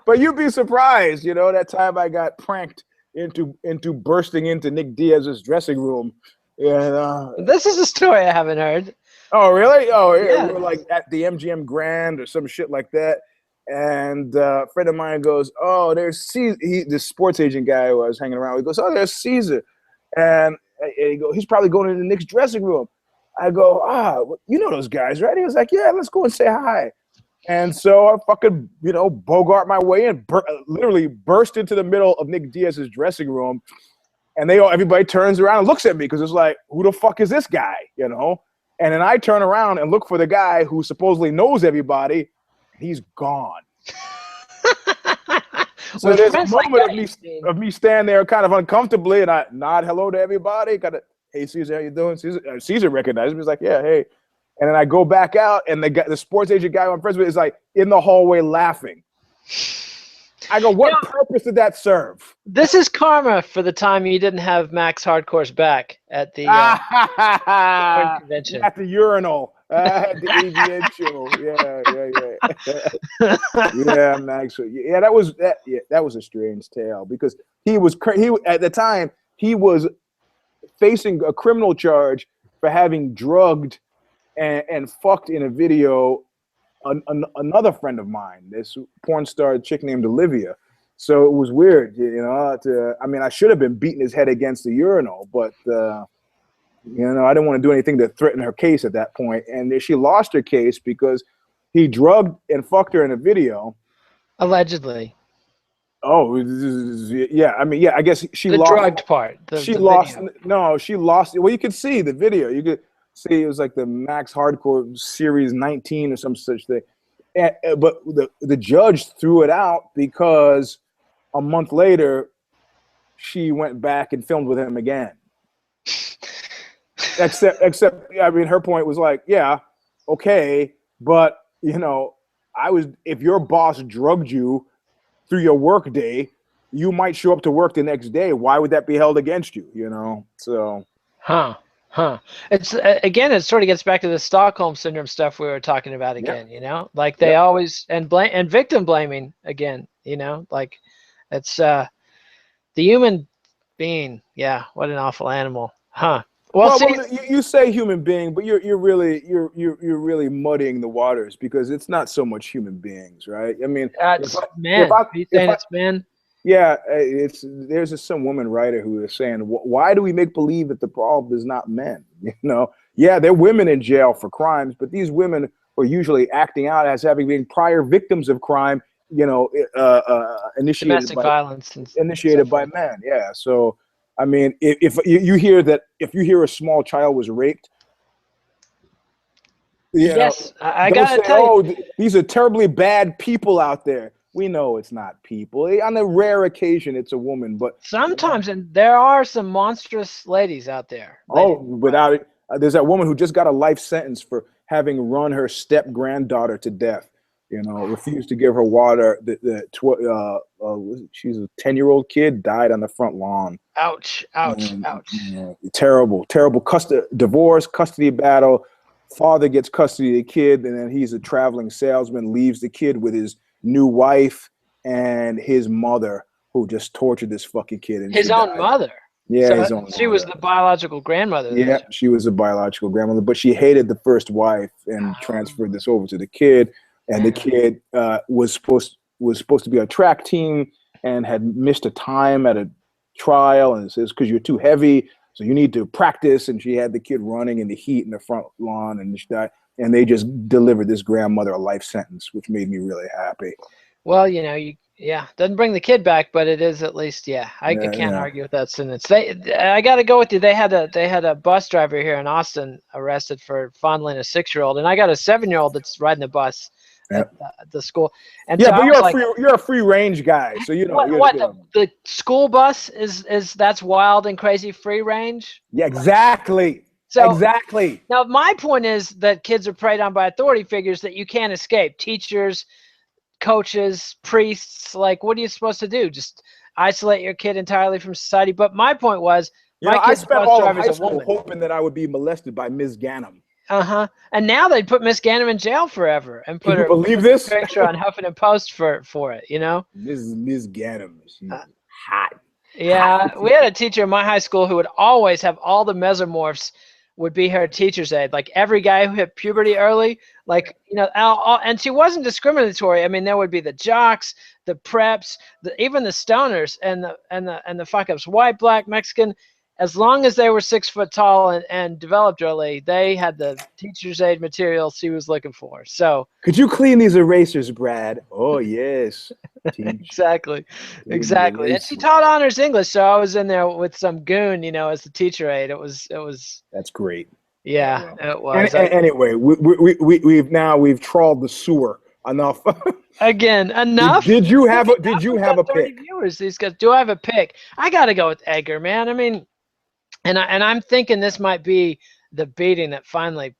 But you'd be surprised, that time I got pranked into bursting into Nick Diaz's dressing room. This is a story I haven't heard. Oh, really? Oh, yeah. Yeah. We were like at the MGM Grand or some shit like that. And a friend of mine goes, "Oh, there's Caesar." This sports agent guy who I was hanging around with goes, "Oh, there's Caesar." And he goes, "He's probably going into Nick's dressing room." I go, you know those guys, right? He was like, "Yeah, let's go and say hi." And so I fucking, bogart my way in, literally burst into the middle of Nick Diaz's dressing room. And everybody turns around and looks at me because it's like, who the fuck is this guy, And then I turn around and look for the guy who supposedly knows everybody. He's gone. So there's a moment of me standing there kind of uncomfortably, and I nod hello to everybody. Kind of, "Hey, Caesar, how you doing?" Caesar recognizes me. He's like, "Yeah, hey." And then I go back out, and the sports agent guy I'm friends with is like in the hallway laughing. I go, "What purpose did that serve?" This is karma for the time you didn't have Max Hardcore's back at the convention. At the urinal. At the AVN show. Yeah. Yeah, Max. Yeah, that was a strange tale because he at the time he was facing a criminal charge for having drugged and fucked in a video another friend of mine, this porn star chick named Olivia. So it was weird, I should have been beating his head against the urinal, but I didn't want to do anything to threaten her case at that point. And she lost her case because he drugged and fucked her in a video. Allegedly. Oh, yeah. I guess she the lost the drugged part. She lost. Video. No, she lost. Well, you could see the video. You could see it was like the Max Hardcore Series 19 or some such thing. But the judge threw it out because a month later she went back and filmed with him again. Except, her point was like, yeah, okay, but if your boss drugged you through your work day, you might show up to work the next day. Why would that be held against you? So. It's again, it sort of gets back to the Stockholm syndrome stuff we were talking about again. Like they always and victim blaming again. Like it's the human being. Yeah, what an awful animal, huh? Well, see, you say human being, but you're really muddying the waters because it's not so much human beings, right? I mean, it's men. Are you saying it's men? Yeah, there's some woman writer who is saying, why do we make believe that the problem is not men? Yeah, there are women in jail for crimes, but these women are usually acting out as having been prior victims of crime, initiated Domestic violence and initiated by men. Yeah, so I mean, if you hear a small child was raped, yes, I don't gotta say, tell you, these are terribly bad people out there. We know it's not people. On a rare occasion, it's a woman, but sometimes, and there are some monstrous ladies out there. Without it, there's that woman who just got a life sentence for having run her step granddaughter to death. Refused to give her water. She's a 10-year-old kid, died on the front lawn. Ouch! Ouch! Ouch! Terrible divorce, custody battle. Father gets custody of the kid, and then he's a traveling salesman, leaves the kid with his new wife and his mother, who just tortured this fucking kid. And his own mother. Yeah, so his own she was the biological grandmother. Yeah, she was the biological grandmother, but she hated the first wife and transferred this over to the kid. And the kid was supposed to be on track team and had missed a time at a trial, and it says, because you're too heavy, so you need to practice. And she had the kid running in the heat in the front lawn, and she died. And they just delivered this grandmother a life sentence, which made me really happy. Well, doesn't bring the kid back, but it is at least, I can't argue with that sentence. I got to go with you. They had a bus driver here in Austin arrested for fondling a 6-year-old, and I got a 7-year-old that's riding the bus at the school. And yeah, so but you're a free range guy, so the school bus is that's wild and crazy free range. Yeah, exactly. So exactly. Now my point is that kids are preyed on by authority figures that you can't escape. Teachers, coaches, priests. Like, what are you supposed to do? Just isolate your kid entirely from society? But my point was, I spent all of high school hoping that I would be molested by Ms. Ganem. And now they'd put Miss Ganem in jail forever and put her picture on Huffington Post for it. Ms. Ganem, she's hot. Yeah, we had a teacher in my high school who would always have all the mesomorphs would be her teacher's aide. Like every guy who hit puberty early, and she wasn't discriminatory. I mean, there would be the jocks, the preps, even the stoners, and the fuck ups, white, black, Mexican. As long as they were 6 foot tall and developed early, they had the teacher's aide material she was looking for. So, could you clean these erasers, Brad? Oh yes. Exactly. And she taught honors English, so I was in there with some goon, as the teacher aide. It was. That's great. Yeah, it was. Anyway, we've trawled the sewer enough. Again, enough. Did you have a pick? Viewers, these guys. Do I have a pick? I got to go with Edgar, man. I mean, and I'm thinking this might be the beating that finally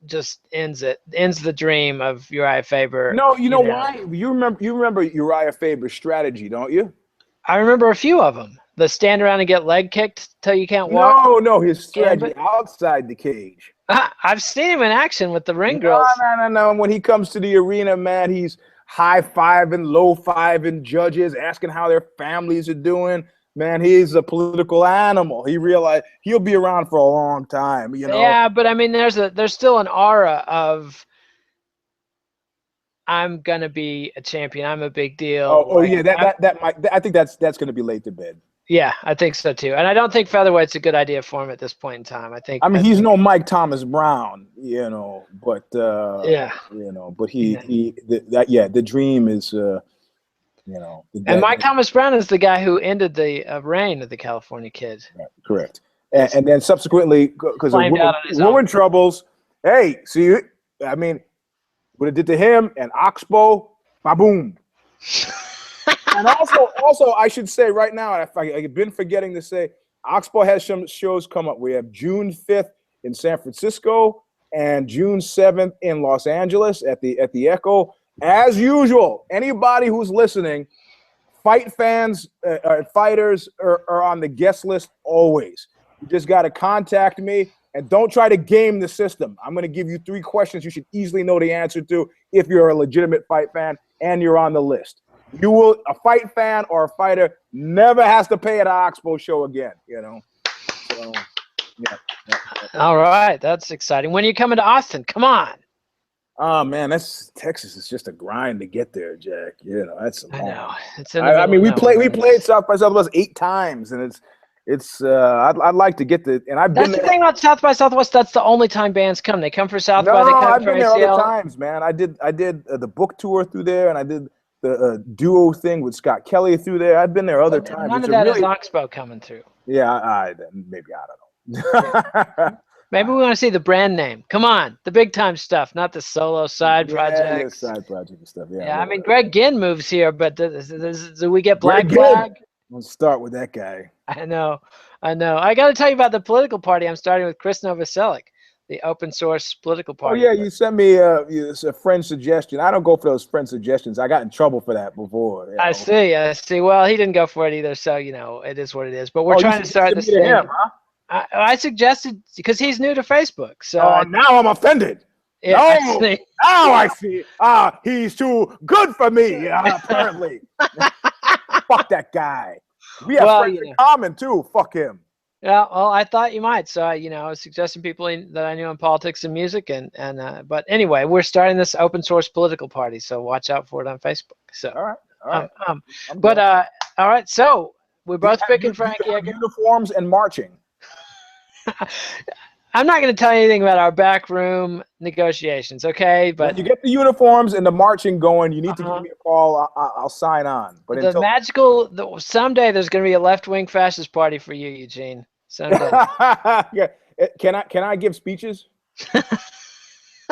just ends the dream of Uriah Faber. No, you know why? You remember Uriah Faber's strategy, don't you? I remember a few of them. The stand around and get leg kicked till you can't walk. No, his strategy outside the cage. I've seen him in action with the ring girls. No. When he comes to the arena, man, he's high-fiving, low-fiving judges, asking how their families are doing. Man, he's a political animal. He realized he'll be around for a long time, Yeah, but I mean, there's still an aura of I'm gonna be a champion. I'm a big deal. I think that's gonna be late to bed. Yeah, I think so too. And I don't think featherweight's a good idea for him at this point in time. I mean, he's no Mike Thomas Brown, but but the dream is, and Mike Thomas Brown is the guy who ended the reign of the California Kid. Right, correct. And then subsequently, because of woman troubles, hey, see, I mean, what it did to him and Oxbow, ba-boom. And also, I should say right now, I've been forgetting to say, Oxbow has some shows come up. We have June 5th in San Francisco and June 7th in Los Angeles at the Echo. As usual, anybody who's listening, fight fans, fighters are on the guest list always. You just got to contact me, and don't try to game the system. I'm going to give you 3 questions you should easily know the answer to if you're a legitimate fight fan and you're on the list. A fight fan or a fighter never has to pay at an Oxbow show again, So, yeah. All right, that's exciting. When are you coming to Austin? Come on. Oh man, that's Texas is just a grind to get there, Jack. You know, that's I long. know. It's in the I middle mean, of we nowhere. played South by Southwest 8 times, and I'd like to get the, and I've been That's the there. thing about South by Southwest. That's the only time bands come. They come for South No, by. They come I've for been there other ACL. times, man. I did the book tour through there, and I did the duo thing with Scott Kelly through there. I've been there other times. None It's of a that is really, Oxbow coming through. yeah. Maybe I don't know. Maybe we want to see the brand name. Come on, the big time stuff, not the solo side projects. Side project and stuff. Yeah, Yeah, I well, mean, Greg Ginn moves here, but do we get Black Greg Ginn. Flag? Let's start with that guy. I know. I got to tell you about the political party. I'm starting with Chris Novoselic, the open source political Oh party. yeah, you sent me a friend suggestion. I don't go for those friend suggestions. I got in trouble for that before. You know? I see. Well, he didn't go for it either, so it is what it is. But we're trying to start this thing. Him, huh? I suggested because he's new to Facebook. So now I'm offended. Yeah, no, now I see. He's too good for me. Apparently, fuck that guy. We have friends in common too. Fuck him. Yeah, well, I thought you might. So I was suggesting people that I knew in politics and music, but anyway, we're starting this open source political party, so watch out for it on Facebook. So all right. All right. So we're both picking Frankie Edgar. Uniforms and marching. I'm not going to tell you anything about our backroom negotiations, okay? But when you get the uniforms and the marching going, you need to give me a call. I'll sign on. But someday there's going to be a left-wing fascist party for you, Eugene. Someday. Yeah. Can I give speeches?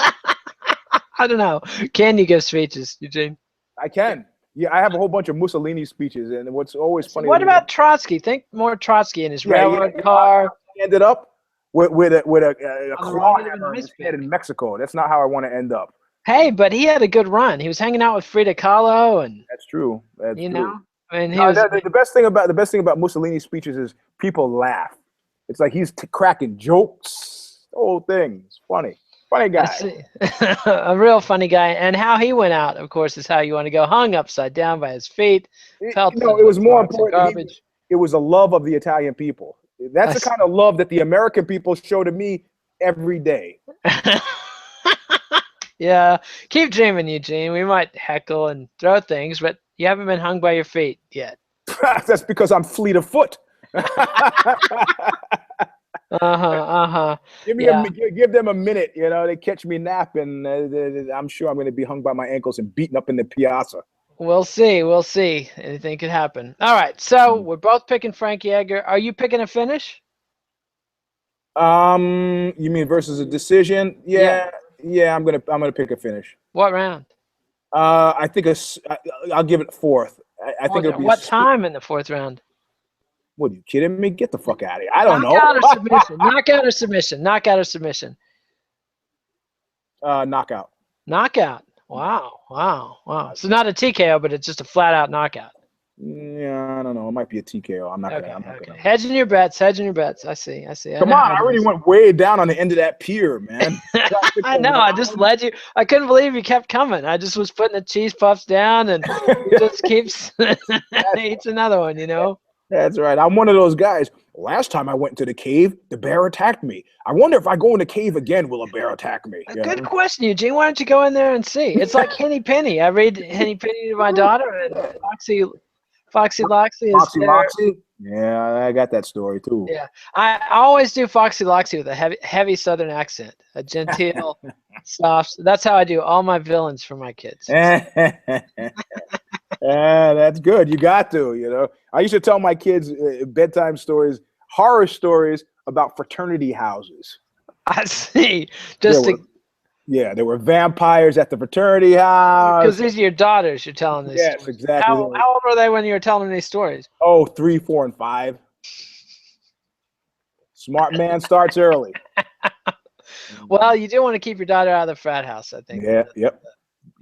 I don't know. Can you give speeches, Eugene? I can. Yeah, I have a whole bunch of Mussolini speeches, and what's always funny. What about Trotsky? Think more Trotsky in his railroad car. He ended up with a claw hammer in his head in Mexico. That's not how I want to end up. Hey, but he had a good run. He was hanging out with Frida Kahlo, and that's true. That's true. I mean, the best thing about Mussolini's speeches is people laugh. It's like he's cracking jokes. The whole thing. It's funny. Funny guy. A real funny guy. And how he went out, of course, is how you want to go. Hung upside down by his feet. It was more important. It was a love of the Italian people. That's the kind of love that the American people show to me every day. Yeah. Keep dreaming, Eugene. We might heckle and throw things, but you haven't been hung by your feet yet. That's because I'm fleet of foot. Give them a minute. They catch me napping. I'm sure I'm going to be hung by my ankles and beaten up in the piazza. We'll see. Anything could happen. All right. So we're both picking Frankie Edgar. Are you picking a finish? You mean versus a decision? Yeah. I'm gonna pick a finish. What round? I think I'll give it fourth. I think it'll be what time in the fourth round? What, are you kidding me? Get the fuck out of here. I don't know. Knockout or submission? Knockout or submission? Knockout. Knockout. Wow. So not a TKO, but it's just a flat out knockout. Yeah, I don't know. It might be a TKO. I'm not gonna. Hedging your bets. I see. Come on, I already went way down on the end of that pier, man. I know. I just led you. I couldn't believe you kept coming. I just was putting the cheese puffs down, and it just keeps eats another one. That's right. I'm one of those guys. Last time I went to the cave, the bear attacked me. I wonder if I go in the cave again, will a bear attack me? Good question, Eugene. Why don't you go in there and see? It's like Henny Penny. I read Henny Penny to my daughter, and Foxy Loxy is Loxy? Yeah, I got that story too. Yeah, I always do Foxy Loxy with a heavy Southern accent, a genteel, soft. That's how I do all my villains for my kids. That's good. You got to, I used to tell my kids bedtime stories, horror stories about fraternity houses. I see. There were vampires at the fraternity house. Because these are your daughters you're telling these stories. Yes, exactly. How old were they when you were telling these stories? Oh, 3, 4, and 5. Smart man starts early. Well, you do want to keep your daughter out of the frat house, I think. Yeah,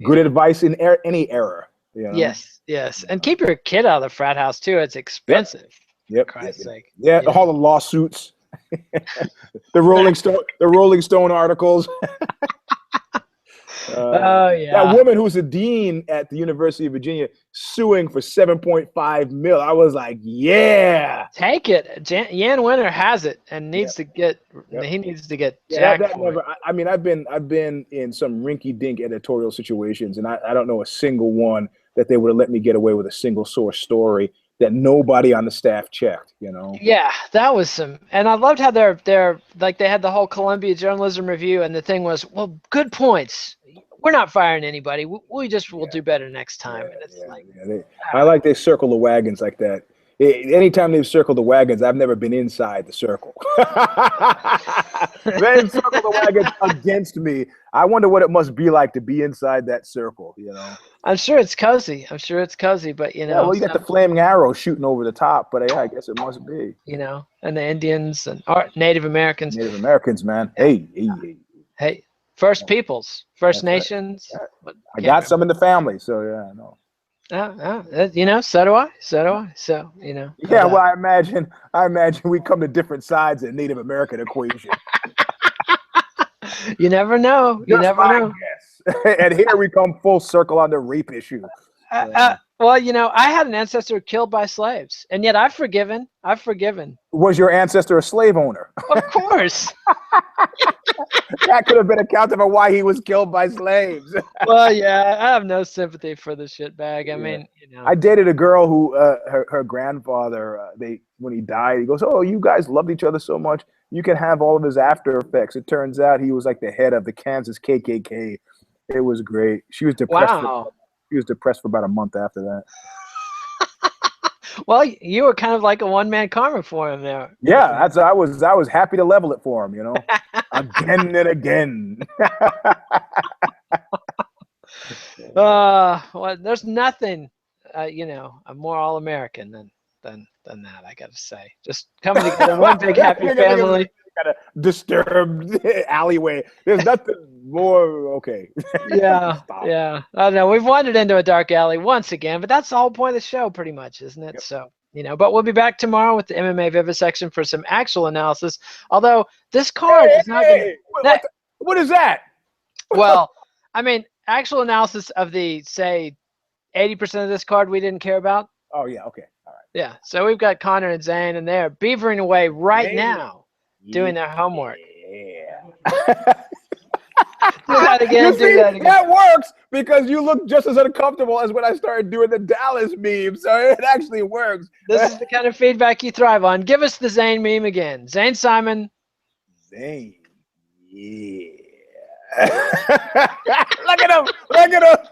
Good advice in any era. Yes. And keep your kid out of the frat house, too. It's expensive. Yep. For Christ's sake. Yeah, all the lawsuits. the Rolling Stone articles. Oh yeah. That woman who's a dean at the University of Virginia suing for 7.5 mil. I was like, yeah. Take it. Jan Winter has it and needs to get. Yep. He needs to get Yeah, jacked for it. I mean, I've been in some rinky-dink editorial situations, and I don't know a single one that they would have let me get away with a single source story that nobody on the staff checked. You know. Yeah, that was some, and I loved how they're like they had the whole Columbia Journalism Review, and the thing was, well, good points. We're not firing anybody. We just will do better next time. And it's I like they circle the wagons like that. Anytime they've circled the wagons, I've never been inside the circle. They've circled the wagons against me. I wonder what it must be like to be inside that circle, you know. I'm sure it's cozy. But you know. Yeah, well, you got the flaming arrow shooting over the top, but yeah, I guess it must be. You know, and the Indians and Native Americans. Native Americans, man. Hey. First Peoples, First Nations. Right. I got some in the family, so yeah, I know. You know, so do I. So, you know. Yeah, well, I imagine we come to different sides of the Native American equation. You never know. You never know. And here we come full circle on the rape issue. Well, you know, I had an ancestor killed by slaves, and yet I've forgiven. Was your ancestor a slave owner? Of course. That could have been accounted for why he was killed by slaves. Well, yeah, I have no sympathy for the shitbag. I mean, you know. I dated a girl who, her grandfather, when he died, he goes, "Oh, you guys loved each other so much, you can have all of his after effects." It turns out he was like the head of the Kansas KKK. It was great. She was depressed. Wow. She was depressed for about a month after that. Well, you were kind of like a one-man karma for him there. Yeah, I was happy to level it for him, you know, again and again. Well, there's nothing, you know, more all-American than that. I got to say, just coming together, one big happy family. Kind of disturbed alleyway. There's nothing more. Okay. Yeah. I don't know. We've wandered into a dark alley once again, but that's the whole point of the show, pretty much, isn't it? Yep. So, you know, but we'll be back tomorrow with the MMA Vivisection for some actual analysis. Although this card is not going to. What is that? Well, I mean, actual analysis of the, say, 80% of this card we didn't care about. Oh yeah. Okay. All right. Yeah. So we've got Connor and Zane, and they're beavering away right now. Doing their homework. Yeah. Do that again. That works because you look just as uncomfortable as when I started doing the Dallas meme. So it actually works. This is the kind of feedback you thrive on. Give us the Zane meme again. Zane Simon. Zane. Yeah. Look at him.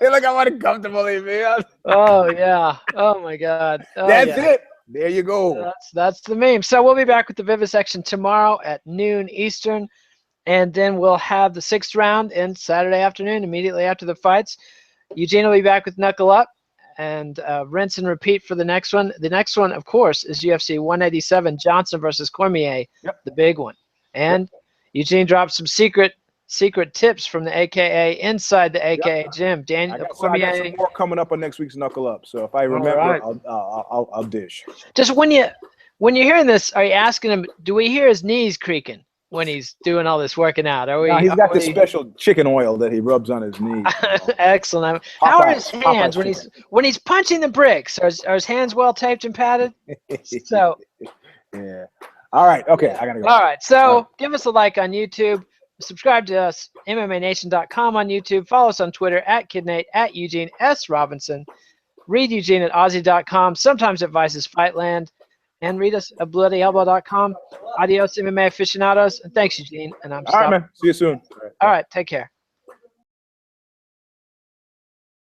Look how uncomfortable he feels. Oh, yeah. Oh, my God. Oh, That's it. There you go. That's the meme. So we'll be back with the Vivisection tomorrow at noon Eastern, and then we'll have the 6th round in Saturday afternoon immediately after the fights. Eugene will be back with Knuckle Up, and rinse and repeat for the next one. The next one, of course, is UFC 187, Johnson versus Cormier, the big one. And Eugene dropped some secret tips from the AKA inside the AKA gym. Daniel I got some more coming up on next week's Knuckle Up. So if I remember, I'll dish. Just when you're hearing this, are you asking him? Do we hear his knees creaking when he's doing all this working out? He's got this special chicken oil that he rubs on his knees. Excellent. How are his hands when he's punching the bricks? Are his hands well taped and padded? So. Yeah. All right. Okay. I gotta go. All right. So give us a like on YouTube. Subscribe to us, MMANation.com on YouTube. Follow us on Twitter @KidNate, @Eugene S. Robinson. Read Eugene at Aussie.com, sometimes at Vice's Fightland. And read us at BloodyElbow.com. Adios, MMA aficionados. And thanks, Eugene. And I'm All right, man. See you soon. All right. Take care.